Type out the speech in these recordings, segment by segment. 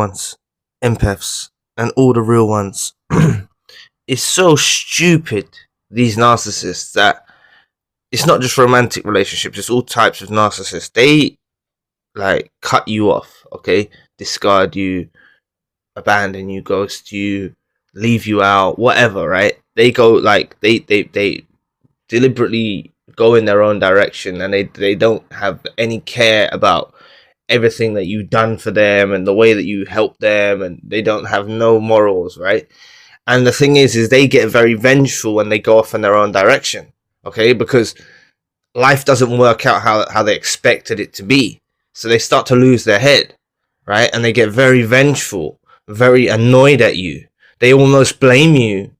ones, empaths, and all the real ones. It's so stupid, these narcissists, that it's not just romantic relationships, it's all types of narcissists. They like cut you off, okay? Discard you, abandon you, ghost you, leave you out, whatever, right? They go like they deliberately go in their own direction, and they don't have any care about everything that you've done for them and the way that you help them, and they don't have no morals, right? And the thing is they get very vengeful when they go off in their own direction, okay? Because life doesn't work out how they expected it to be. So they start to lose their head, right? And they get very vengeful, very annoyed at you. They almost blame you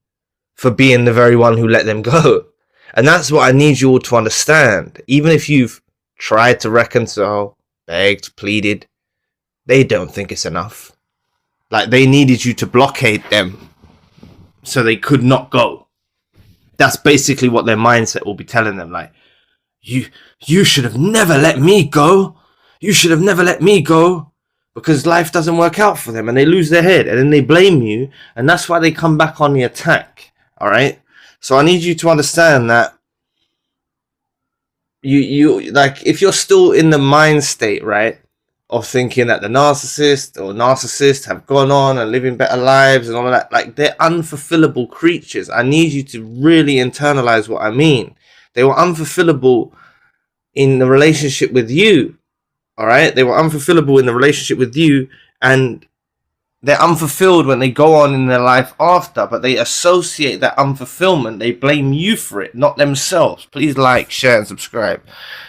for being the very one who let them go. And that's what I need you all to understand. Even if you've tried to reconcile, begged, pleaded, they don't think it's enough. Like, they needed you to blockade them so they could not go. That's basically what their mindset will be telling them. Like, you should have never let me go. You should have never let me go. Because life doesn't work out for them, and they lose their head, and then they blame you, and that's why they come back on the attack. All right? So I need you to understand that you like, if you're still in the mind state, right, of thinking that the narcissist or narcissists have gone on and living better lives and all of that, like, they're unfulfillable creatures. I need you to really internalize what I mean. They were unfulfillable in the relationship with you. All right, they were unfulfillable in the relationship with you, and they're unfulfilled when they go on in their life after, but they associate that unfulfillment. They blame you for it, not themselves. Please like, share, and subscribe.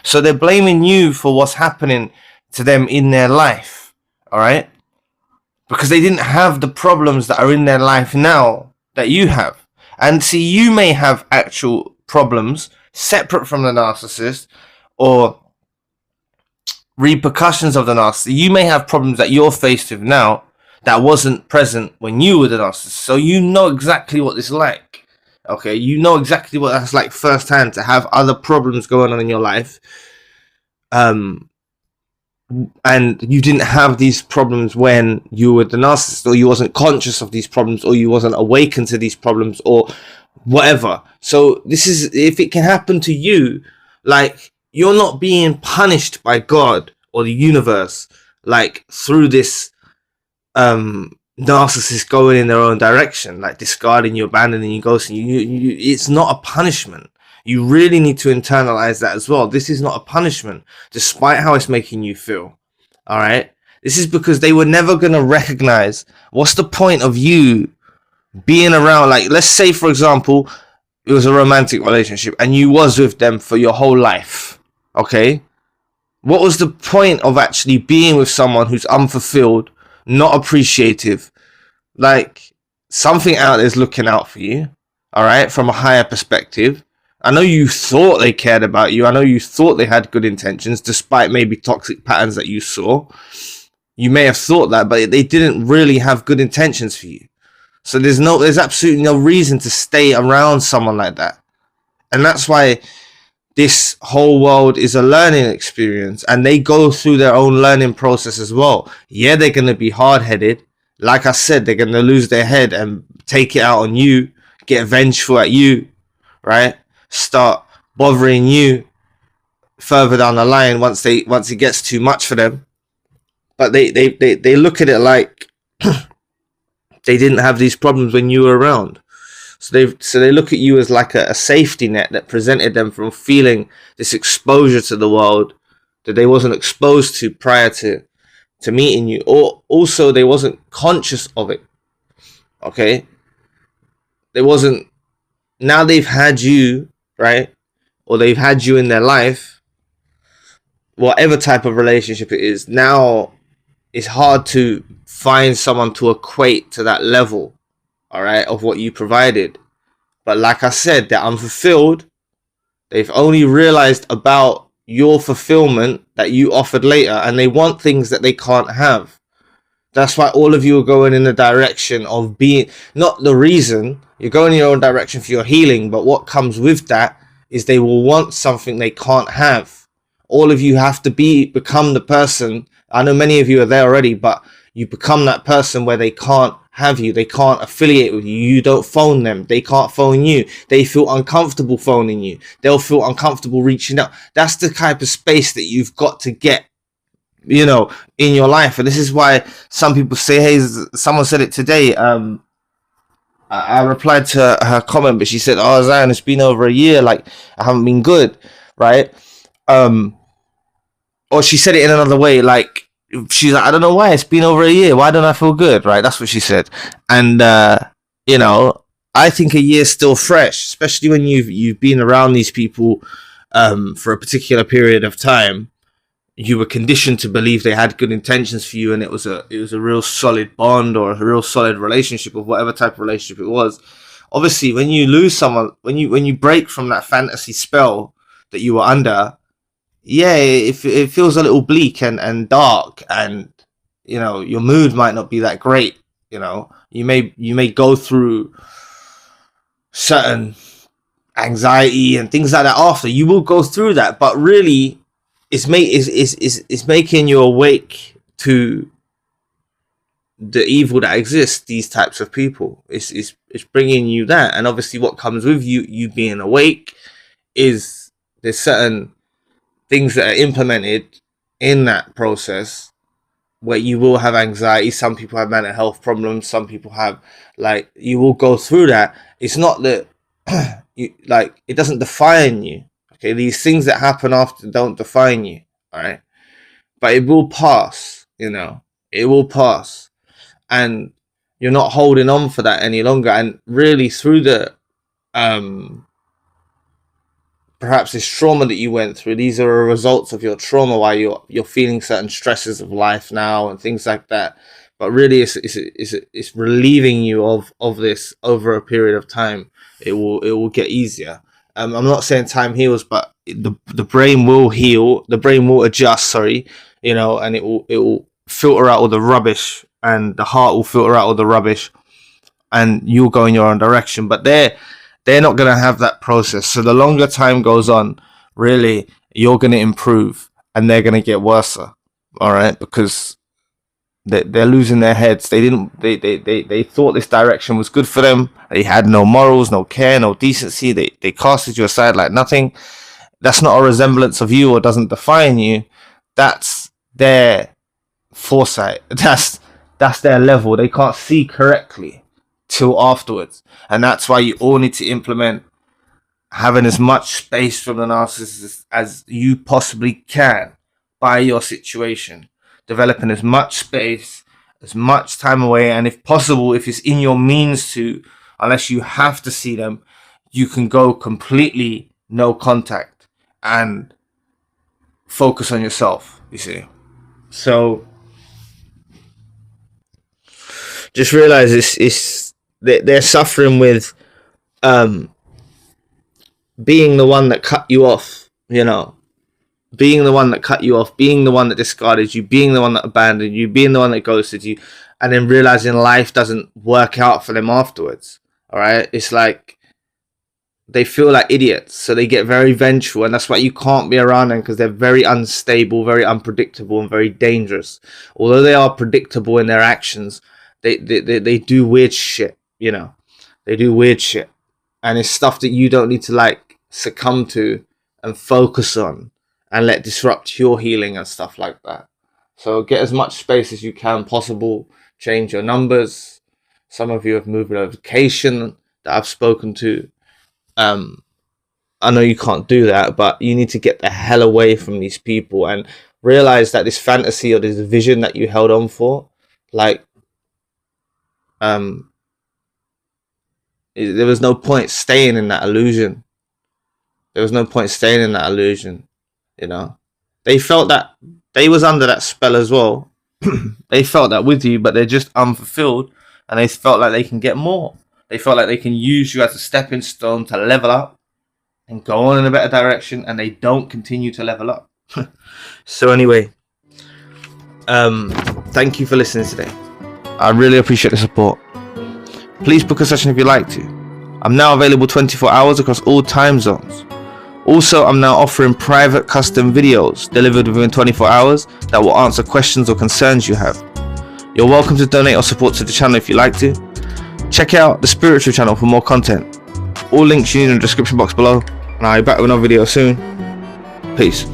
So they're blaming you for what's happening to them in their life, all right? Because they didn't have the problems that are in their life now that you have. And see, you may have actual problems separate from the narcissist, or repercussions of the narcissist. You may have problems that you're faced with now that wasn't present when you were the narcissist. So you know exactly what it's like. Okay, you know exactly what that's like firsthand, to have other problems going on in your life. And you didn't have these problems when you were the narcissist, or you wasn't conscious of these problems, or you wasn't awakened to these problems, or whatever. So this is, if it can happen to you, like, you're not being punished by God or the universe, like, through this narcissist going in their own direction, like discarding you, abandoning you, ghosting you. It's not a punishment. You really need to internalize that as well. This is not a punishment, despite how it's making you feel. All right? This is because they were never going to recognize, what's the point of you being around? Like, let's say, for example, it was a romantic relationship and you was with them for your whole life. Okay, what was the point of actually being with someone who's unfulfilled, not appreciative? Like, something out there is looking out for you, all right, from a higher perspective. I know you thought they cared about you. I know you thought they had good intentions, despite maybe toxic patterns that you saw. You may have thought that, but they didn't really have good intentions for you. So there's absolutely no reason to stay around someone like that. And that's why this whole world is a learning experience, and they go through their own learning process as well. Yeah, they're going to be hard-headed. Like I said, they're going to lose their head and take it out on you, get vengeful at you, right? Start bothering you further down the line once it gets too much for them. But they look at it like they didn't have these problems when you were around. So they look at you as like a safety net that presented them from feeling this exposure to the world that they wasn't exposed to prior to meeting you, or also they wasn't conscious of it. Okay, they wasn't. Now they've had you, right, or they've had you in their life, whatever type of relationship it is. Now it's hard to find someone to equate to that level, all right, of what you provided. But like I said, they're unfulfilled. They've only realized about your fulfillment that you offered later, and they want things that they can't have. That's why all of you are going in the direction of being, not the reason, you're going in your own direction for your healing, but what comes with that is they will want something they can't have. All of you have to become the person. I know many of you are there already, but you become that person where they can't have you, they can't affiliate with you, you don't phone them, they can't phone you, they feel uncomfortable phoning you, they'll feel uncomfortable reaching out. That's the type of space that you've got to get, you know, in your life. And this is why some people say, hey, someone said it today, I replied to her comment, but she said, oh, Zion, it's been over a year, like I haven't been good, right? Or she said it in another way, like she's like, I don't know why it's been over a year, why don't I feel good, right? That's what she said. And you know, I think a year's still fresh, especially when you've been around these people for a particular period of time. You were conditioned to believe they had good intentions for you, and it was a real solid bond or a real solid relationship of whatever type of relationship it was. Obviously, when you lose someone, when you break from that fantasy spell that you were under, yeah, it feels a little bleak and dark, and you know, your mood might not be that great. You know, you may go through certain anxiety and things like that after. You will go through that, but really, it's making you awake to the evil that exists. These types of people, it's bringing you that. And obviously what comes with you being awake is there's certain things that are implemented in that process where you will have anxiety. Some people have mental health problems, some people have, like, you will go through that. It's not that you, like, it doesn't define you. Okay, these things that happen after don't define you, all right? But it will pass, you know, it will pass. And you're not holding on for that any longer. And really, through the, perhaps this trauma that you went through, these are results of your trauma, why you're feeling certain stresses of life now and things like that. But really, it's relieving you of this over a period of time. It will get easier. I'm not saying time heals, but the brain will heal. The brain will adjust. Sorry, you know, and it will filter out all the rubbish, and the heart will filter out all the rubbish, and you'll go in your own direction. But they're not gonna have that process. So the longer time goes on, really, you're gonna improve, and they're gonna get worse. All right, because they're losing their heads. They thought this direction was good for them. They had no morals, no care, no decency. They casted you aside like nothing. That's not a resemblance of you or doesn't define you. That's their foresight. That's their level. They can't see correctly till afterwards. And that's why you all need to implement having as much space from the narcissist as you possibly can by your situation. Developing as much space, as much time away, and if possible, if it's in your means to, unless you have to see them, you can go completely no contact and focus on yourself, you see. So just realize they're suffering with being the one that cut you off, you know. Being the one that cut you off, being the one that discarded you, being the one that abandoned you, being the one that ghosted you, and then realizing life doesn't work out for them afterwards. All right, it's like they feel like idiots, so they get very vengeful, and that's why you can't be around them, because they're very unstable, very unpredictable, and very dangerous. Although they are predictable in their actions, they do weird shit. You know, they do weird shit, and it's stuff that you don't need to like succumb to and focus on and let disrupt your healing and stuff like that. So get as much space as you can possible. Change your numbers. Some of you have moved location that I've spoken to. I know you can't do that, but you need to get the hell away from these people and realize that this fantasy or this vision that you held on for, like, there was no point staying in that illusion. There was no point staying in that illusion. You know, they felt that they was under that spell as well. They felt that with you, but they're just unfulfilled, and they felt like they can get more. They felt like they can use you as a stepping stone to level up and go on in a better direction, and they don't continue to level up. So anyway, thank you for listening today. I really appreciate the support. Please book a session if you'd like to. I'm now available 24 hours across all time zones. Also, I'm now offering private custom videos delivered within 24 hours that will answer questions or concerns you have. You're welcome to donate or support to the channel if you like to. Check out the spiritual channel for more content. All links you need in the description box below, and I'll be back with another video soon. Peace.